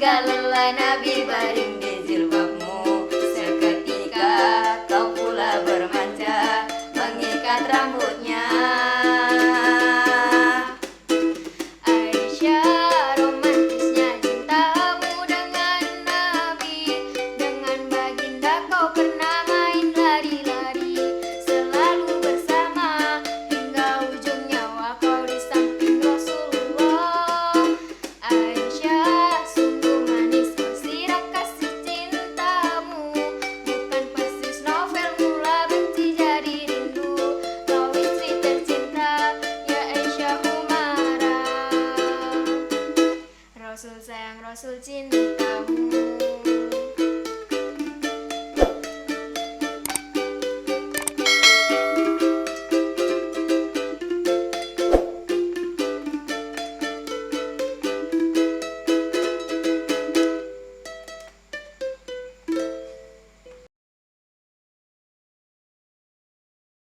Hingga lelah Nabi baring di jilbabmu. Seketika kau pula bermanja mengikat rambutnya. Aisyah, romantisnya cintamu dengan Nabi. Dengan baginda kau pernah main lari-lari, selalu bersama hingga ujung nyawa kau di samping Rasulullah. Aisyah, sungguh manis sirah kasih cintamu. Bukan persis novel mula benci jadi rindu. Kau istri tercinta, ya Aisyah Umairah. Rasul sayang, Rasul cintamu.